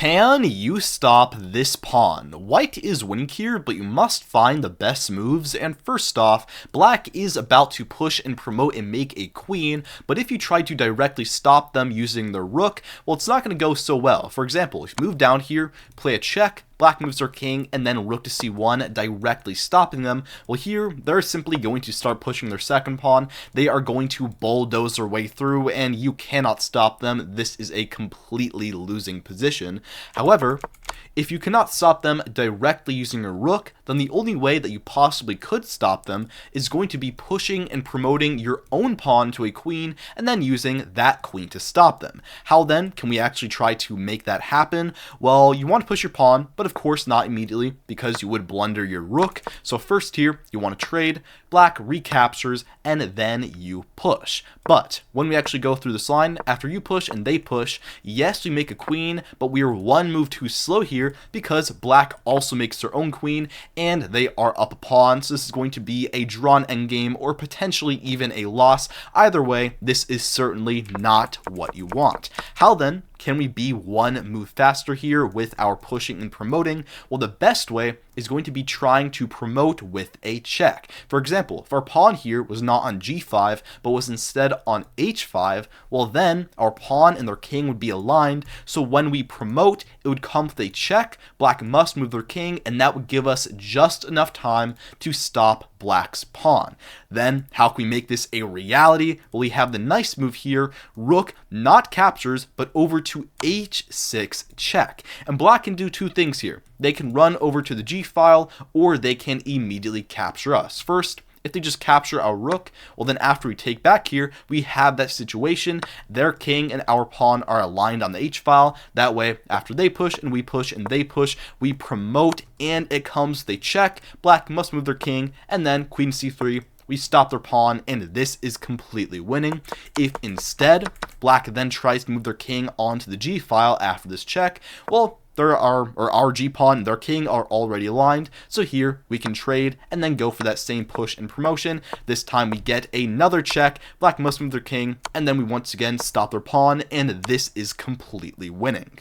Can you stop this pawn? White is winning here, but you must find the best moves, and first off, black is about to push and promote and make a queen, but if you try to directly stop them using their rook, well, it's not going to go so well. For example, if you move down here, play a check, black moves their king, and then rook to c1, directly stopping them. Well, here, they're simply going to start pushing their second pawn. They are going to bulldoze their way through, and you cannot stop them. This is a completely losing position. However, if you cannot stop them directly using a rook, then the only way that you possibly could stop them is going to be pushing and promoting your own pawn to a queen, and then using that queen to stop them. How then can we actually try to make that happen? Well, you want to push your pawn, but of course not immediately, because you would blunder your rook. So first here, you want to trade, black recaptures, and then you push. But when we actually go through this line, after you push and they push, yes, we make a queen, but we are one move too slow here because black also makes their own queen, and they are up a pawn. So this is going to be a drawn endgame or potentially even a loss. Either way, this is certainly not what you want. How then can we be one move faster here with our pushing and promoting? Well, the best way is going to be trying to promote with a check. For example, if our pawn here was not on g5, but was instead on h5, well then our pawn and their king would be aligned, so when we promote, it would come with a check, black must move their king, and that would give us just enough time to stop black's pawn. Then, how can we make this a reality? Well, we have the nice move here, rook not captures, but over to h6 check. And black can do two things here. They can run over to the g file, or they can immediately capture us. First, if they just capture our rook, well then after we take back here, we have that situation. Their king and our pawn are aligned on the h file. That way, after they push and we push and they push, we promote and it comes they check. Black must move their king, and then queen c3. We stop their pawn, and this is completely winning. If instead, black then tries to move their king onto the g file after this check, well, our g pawn and their king are already aligned, so here we can trade and then go for that same push and promotion. This time we get another check, black must move their king, and then we once again stop their pawn, and this is completely winning.